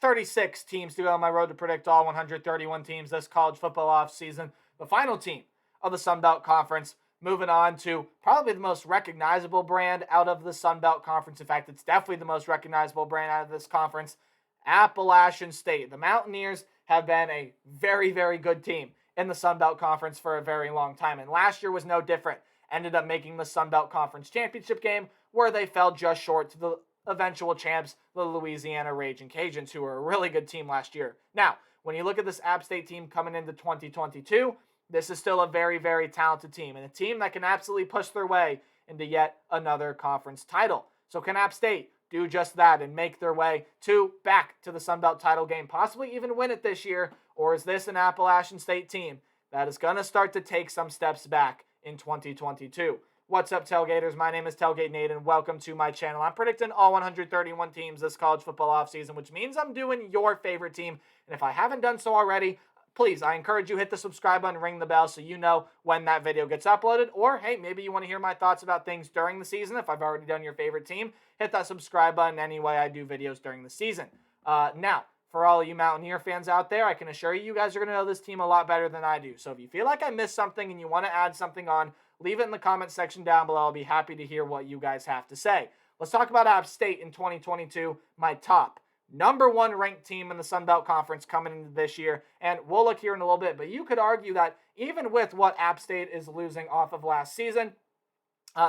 36 teams to go on my road to predict all 131 teams this college football offseason. The final team of the Sun Belt Conference, moving on to probably the most recognizable brand out of the Sun Belt Conference. In fact, it's definitely the most recognizable brand out of this conference, Appalachian State. The Mountaineers have been a very, very good team in the Sun Belt Conference for a very long time, and last year was no different. Ended up making the Sun Belt Conference Championship game, where they fell just short to the eventual champs, the Louisiana Raging Cajuns, who were a really good team last year. Now, when you look at this App State team coming into 2022, this is still a very, very talented team, and a team that can absolutely push their way into yet another conference title. So can App State do just that and make their way back to the Sun Belt title game, possibly even win it this year? Or is this an Appalachian State team that is going to start to take some steps back in 2022? What's up, Tailgaters? My name is Tailgate Nate, and welcome to my channel. I'm predicting all 131 teams this college football offseason, which means I'm doing your favorite team. And if I haven't done so already, please, I encourage you, hit the subscribe button, ring the bell so you know when that video gets uploaded. Or, hey, maybe you want to hear my thoughts about things during the season. If I've already done your favorite team, hit that subscribe button any way I do videos during the season. Now, for all of you Mountaineer fans out there, I can assure you, you guys are going to know this team a lot better than I do. So if you feel like I missed something and you want to add something on, leave it in the comment section down below. I'll be happy to hear what you guys have to say. Let's talk about App State in 2022, my top number one ranked team in the Sun Belt Conference coming into this year. And we'll look here in a little bit, but you could argue that even with what App State is losing off of last season,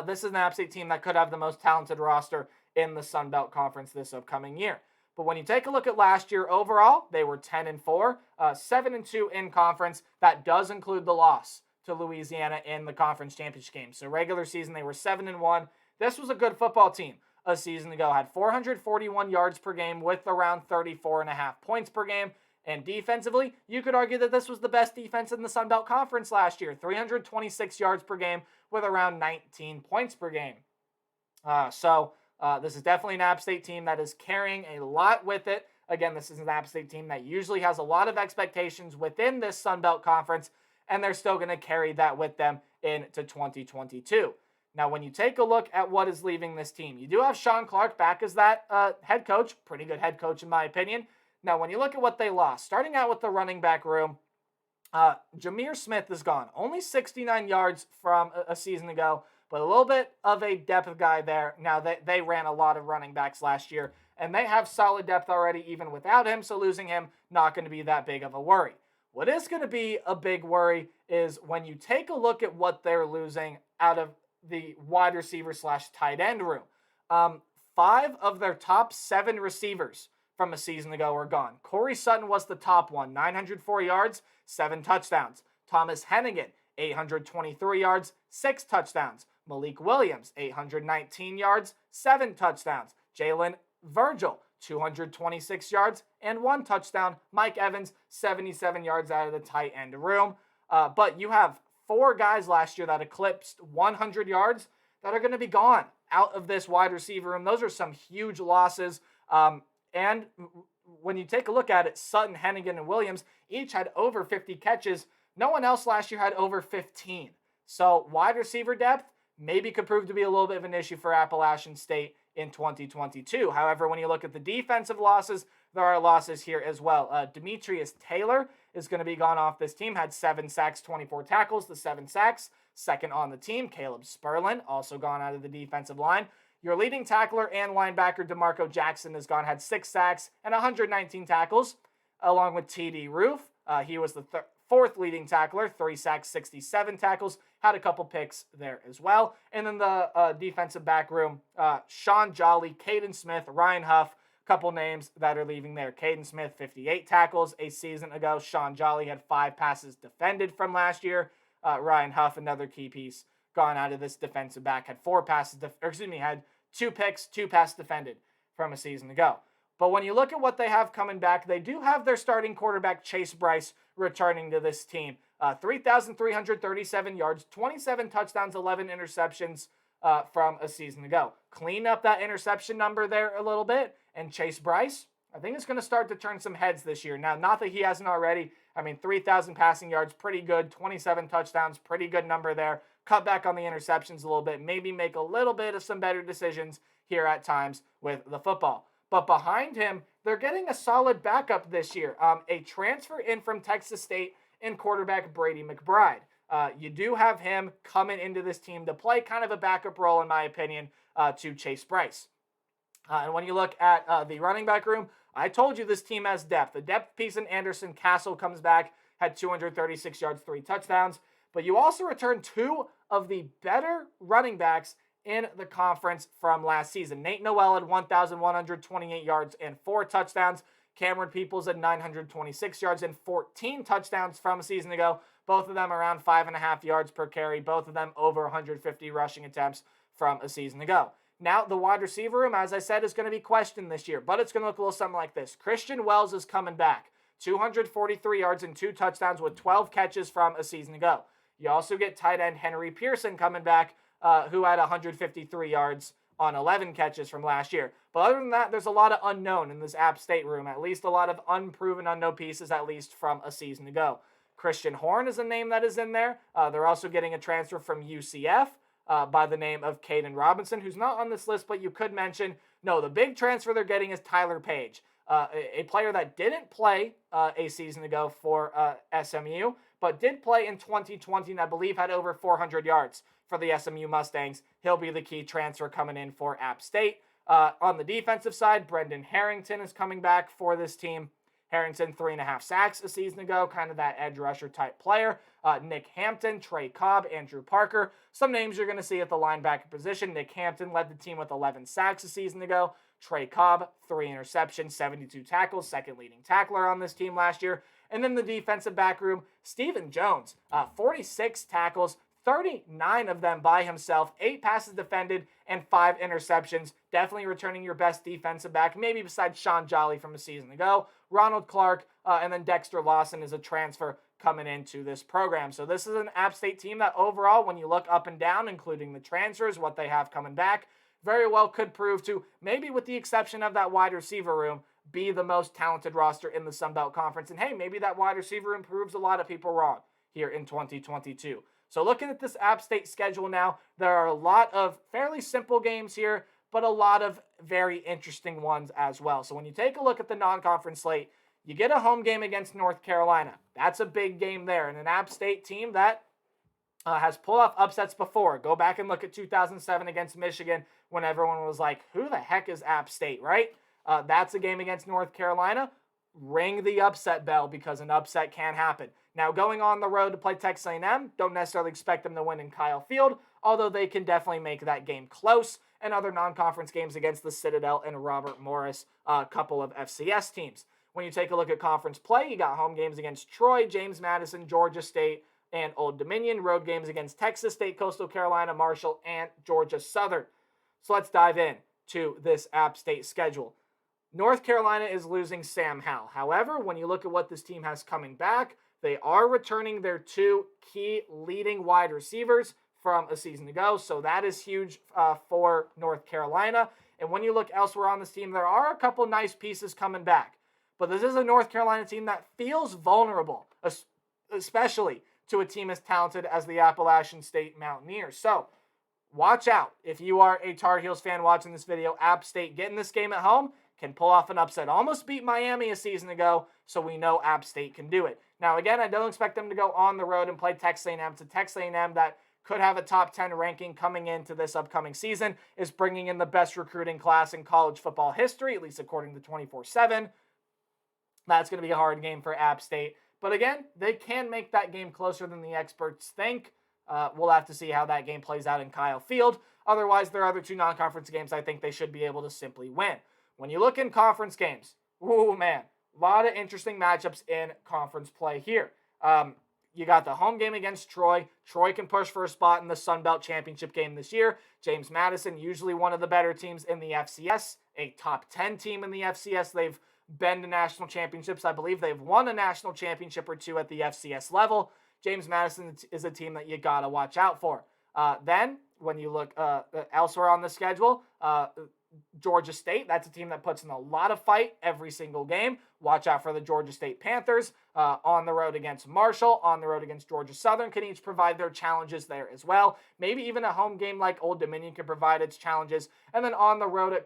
this is an App State team that could have the most talented roster in the Sun Belt Conference this upcoming year. But when you take a look at last year overall, they were 10-4, 7-2 in conference. That does include the loss to Louisiana in the conference championship game. So regular season, they were 7-1. This was a good football team a season ago. Had 441 yards per game with around 34.5 points per game. And defensively, you could argue that this was the best defense in the Sun Belt Conference last year. 326 yards per game with around 19 points per game. This is definitely an App State team that is carrying a lot with it. Again, this is an App State team that usually has a lot of expectations within this Sun Belt Conference, and they're still going to carry that with them into 2022. Now, when you take a look at what is leaving this team, you do have Sean Clark back as that head coach. Pretty good head coach, in my opinion. Now, when you look at what they lost, starting out with the running back room, Jameer Smith is gone. Only 69 yards from a season ago, but a little bit of a depth guy there. Now, they ran a lot of running backs last year, and they have solid depth already even without him, so losing him, not going to be that big of a worry. What is going to be a big worry is when you take a look at what they're losing out of the wide receiver / tight end room. 5 of their top 7 receivers from a season ago are gone. Corey Sutton was the top one, 904 yards, 7 touchdowns. Thomas Hennigan, 823 yards, 6 touchdowns. Malik Williams, 819 yards, 7 touchdowns. Jalen Virgil, 226 yards and 1 touchdown. Mike Evans, 77 yards out of the tight end room. But you have 4 guys last year that eclipsed 100 yards that are going to be gone out of this wide receiver room. Those are some huge losses. And when you take a look at it, Sutton, Hennigan, and Williams each had over 50 catches. No one else last year had over 15. So wide receiver depth maybe could prove to be a little bit of an issue for Appalachian State in 2022. However, when you look at the defensive losses, there are losses here as well. Demetrius Taylor is going to be gone off this team. Had 7 sacks, 24 tackles, the 7 sacks. Second on the team, Caleb Sperlin, also gone out of the defensive line. Your leading tackler and linebacker, DeMarco Jackson, is gone. Had 6 sacks and 119 tackles, along with T.D. Roof. He was the 4th leading tackler, 3 sacks, 67 tackles, had a couple picks there as well. And then the defensive back room, Sean Jolly, Caden Smith, Ryan Huff, couple names that are leaving there. Caden Smith, 58 tackles a season ago. Sean Jolly had 5 passes defended from last year. Ryan Huff, another key piece, gone out of this defensive back, had 2 picks, 2 passes defended from a season ago. But when you look at what they have coming back, they do have their starting quarterback, Chase Bryce, returning to this team. 3,337 yards, 27 touchdowns, 11 interceptions from a season ago. Clean up that interception number there a little bit, and Chase Bryce, I think it's going to start to turn some heads this year. Now, not that he hasn't already. 3,000 passing yards, pretty good. 27 touchdowns, pretty good number there. Cut back on the interceptions a little bit. Maybe make a little bit of some better decisions here at times with the football. But behind him, they're getting a solid backup this year. A transfer in from Texas State in quarterback Brady McBride. You do have him coming into this team to play kind of a backup role, in my opinion, to Chase Bryce. And when you look at the running back room, I told you this team has depth. The depth piece in Anderson Castle comes back, had 236 yards, 3 touchdowns. But you also return 2 of the better running backs in the conference from last season. Nate Noel had 1,128 yards and 4 touchdowns. Cameron Peoples had 926 yards and 14 touchdowns from a season ago. Both of them around 5.5 yards per carry. Both of them over 150 rushing attempts from a season ago. Now, the wide receiver room, as I said, is going to be questioned this year, but it's going to look a little something like this. Christian Wells is coming back. 243 yards and 2 touchdowns with 12 catches from a season ago. You also get tight end Henry Pearson coming back, who had 153 yards on 11 catches from last year. But other than that, there's a lot of unknown in this App State room, at least a lot of unproven, unknown pieces, at least from a season ago. Christian Horn is a name that is in there. They're also getting a transfer from UCF by the name of Caden Robinson, who's not on this list, but you could mention. No, the big transfer they're getting is Tyler Page, a player that didn't play a season ago for SMU, but did play in 2020 and I believe had over 400 yards for the SMU Mustangs. He'll be the key transfer coming in for App State. On the defensive side, Brendan Harrington is coming back for this team. Harrington, 3.5 sacks a season ago, kind of that edge rusher type player. Nick Hampton, Trey Cobb, Andrew Parker. Some names you're going to see at the linebacker position. Nick Hampton led the team with 11 sacks a season ago. Trey Cobb, 3 interceptions, 72 tackles, second leading tackler on this team last year. And then the defensive back room, Stephen Jones, 46 tackles, 39 of them by himself, 8 passes defended, and 5 interceptions. Definitely returning your best defensive back, maybe besides Sean Jolly from a season ago. Ronald Clark, and then Dexter Lawson is a transfer coming into this program. So this is an App State team that overall, when you look up and down, including the transfers, what they have coming back, very well could prove to, maybe with the exception of that wide receiver room, be the most talented roster in the Sun Belt Conference. And hey, maybe that wide receiver room proves a lot of people wrong here in 2022. So looking at this App State schedule now, there are a lot of fairly simple games here, but a lot of very interesting ones as well. So when you take a look at the non-conference slate, you get a home game against North Carolina. That's a big game there. And an App State team that has pulled off upsets before. Go back and look at 2007 against Michigan when everyone was like, who the heck is App State, right? That's a game against North Carolina. Ring the upset bell because an upset can happen. Now, going on the road to play Texas A&M, don't necessarily expect them to win in Kyle Field, although they can definitely make that game close. And other non-conference games against the Citadel and Robert Morris, a couple of FCS teams. When you take a look at conference play, you got home games against Troy, James Madison, Georgia State, and Old Dominion. Road games against Texas State, Coastal Carolina, Marshall, and Georgia Southern. So let's dive in to this App State schedule. North Carolina is losing Sam Howell. However, when you look at what this team has coming back, they are returning their 2 key leading wide receivers from a season ago. So that is huge for North Carolina. And when you look elsewhere on this team, there are a couple nice pieces coming back. But this is a North Carolina team that feels vulnerable, especially to a team as talented as the Appalachian State Mountaineers. So watch out. If you are a Tar Heels fan watching this video, App State getting this game at home can pull off an upset. Almost beat Miami a season ago, so we know App State can do it. Now, again, I don't expect them to go on the road and play Texas A&M. It's a Texas A&M that could have a top 10 ranking coming into this upcoming season, is bringing in the best recruiting class in college football history, at least according to 24/7. That's going to be a hard game for App State. But again, they can make that game closer than the experts think. We'll have to see how that game plays out in Kyle Field. Otherwise, their other 2 non-conference games, I think they should be able to simply win. When you look in conference games, ooh, man, a lot of interesting matchups in conference play here. You got the home game against Troy. Troy can push for a spot in the Sun Belt Championship game this year. James Madison, usually one of the better teams in the FCS, a top 10 team in the FCS. They've been to national championships. I believe they've won a national championship or 2 at the FCS level. James Madison is a team that you got to watch out for. Then, when you look elsewhere on the schedule, Georgia State, that's a team that puts in a lot of fight every single game. Watch out for the Georgia State Panthers. On the road against Marshall, on the road against Georgia Southern can each provide their challenges there as well. Maybe even a home game like Old Dominion can provide its challenges. And then on the road at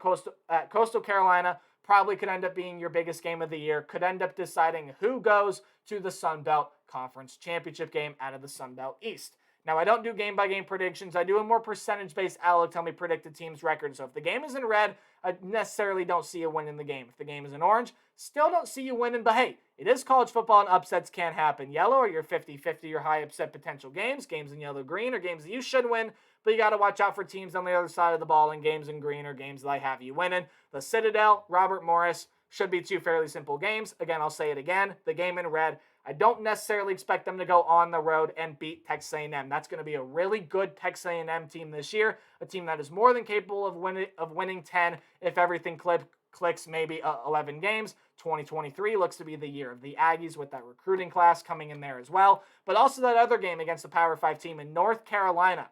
Coastal Carolina, probably could end up being your biggest game of the year, could end up deciding who goes to the Sun Belt Conference Championship game out of the Sun Belt East. Now, I don't do game-by-game predictions. I do a more percentage-based outlook, tell me predict the team's record. So if the game is in red, I necessarily don't see you winning the game. If the game is in orange, still don't see you winning. But hey, it is college football and upsets can happen. Yellow are your 50-50 or high upset potential games. Games in yellow-green are games that you should win, but you got to watch out for teams on the other side of the ball, and games in green are games that I have you winning. The Citadel, Robert Morris, should be two fairly simple games. Again, I'll say it again. The game in red, I don't necessarily expect them to go on the road and beat Texas A&M. That's going to be a really good Texas A&M team this year, a team that is more than capable of winning 10 if everything clicks, maybe 11 games. 2023 looks to be the year of the Aggies with that recruiting class coming in there as well. But also that other game against the Power 5 team in North Carolina.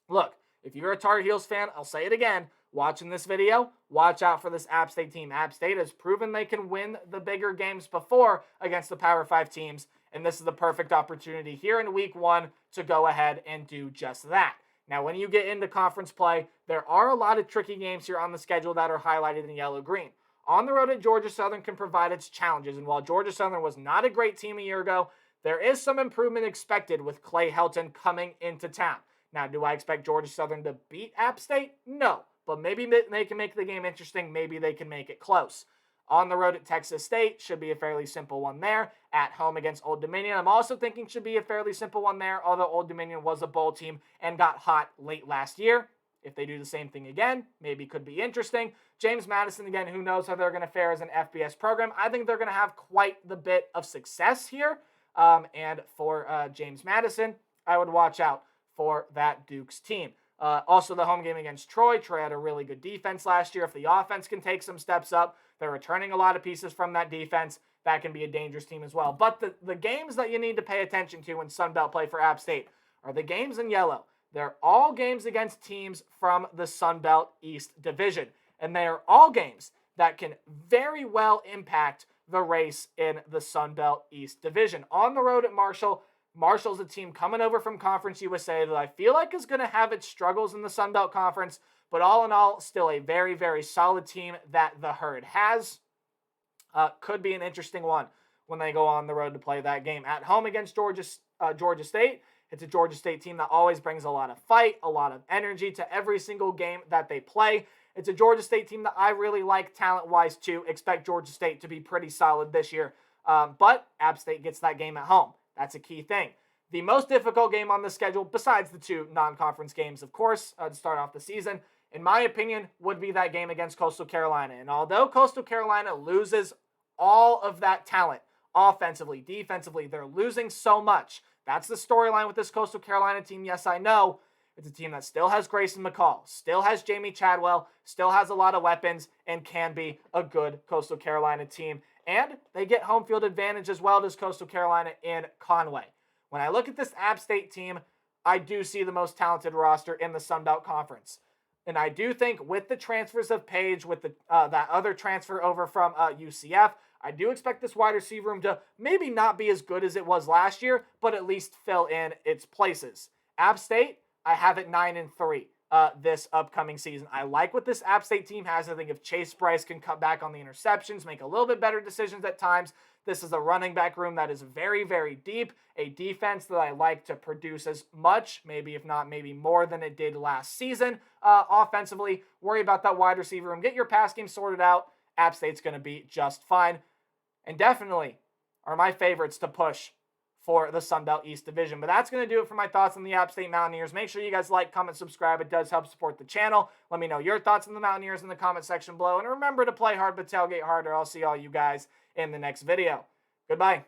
Look, if you're a Tar Heels fan, I'll say it again. Watching this video, watch out for this App State team. App State has proven they can win the bigger games before against the Power 5 teams, and this is the perfect opportunity here in Week 1 to go ahead and do just that. Now, when you get into conference play, there are a lot of tricky games here on the schedule that are highlighted in yellow-green. On the road at Georgia Southern can provide its challenges, and while Georgia Southern was not a great team a year ago, there is some improvement expected with Clay Helton coming into town. Now, do I expect Georgia Southern to beat App State? No. But maybe they can make the game interesting. Maybe they can make it close. On the road at Texas State, should be a fairly simple one there. At home against Old Dominion, I'm also thinking should be a fairly simple one there, although Old Dominion was a bowl team and got hot late last year. If they do the same thing again, maybe could be interesting. James Madison, again, who knows how they're going to fare as an FBS program. I think they're going to have quite the bit of success here. And for James Madison, I would watch out for that Duke's team. Also, the home game against Troy. Troy had a really good defense last year. If the offense can take some steps up, they're returning a lot of pieces from that defense. That can be a dangerous team as well. But the games that you need to pay attention to when Sun Belt play for App State are the games in yellow. They're all games against teams from the Sun Belt East Division. And they are all games that can very well impact the race in the Sun Belt East Division. On the road at Marshall, Marshall's a team coming over from Conference USA that I feel like is going to have its struggles in the Sun Belt Conference, but all in all, still a very, very solid team that the Herd has. Could be an interesting one when they go on the road to play that game. At home against Georgia State, it's a Georgia State team that always brings a lot of fight, a lot of energy to every single game that they play. It's a Georgia State team that I really like talent-wise too. Expect Georgia State to be pretty solid this year, but App State gets that game at home. That's a key thing. The most difficult game on the schedule, besides the two non-conference games, of course, to start off the season, in my opinion, would be that game against Coastal Carolina. And although Coastal Carolina loses all of that talent, offensively, defensively, they're losing so much. That's the storyline with this Coastal Carolina team. Yes, I know. It's a team that still has Grayson McCall, still has Jamie Chadwell, still has a lot of weapons, and can be a good Coastal Carolina team. And they get home field advantage as well as Coastal Carolina in Conway. When I look at this App State team, I do see the most talented roster in the Sun Belt Conference. And I do think with the transfers of Page, with the that other transfer over from UCF, I do expect this wide receiver room to maybe not be as good as it was last year, but at least fill in its places. App State, I have it 9-3. This upcoming season. I like what this App State team has. I think if Chase Bryce can cut back on the interceptions, make a little bit better decisions at times, this is a running back room that is very, very deep, a defense that I like to produce as much, maybe if not, maybe more than it did last season. Offensively, worry about that wide receiver room. Get your pass game sorted out. App State's going to be just fine. And definitely are my favorites to push for the Sun Belt East Division. But that's going to do it for my thoughts on the App State Mountaineers. Make sure you guys like, comment, subscribe. It does help support the channel. Let me know your thoughts on the Mountaineers in the comment section below. And remember to play hard but tailgate harder. I'll see all you guys in the next video. Goodbye.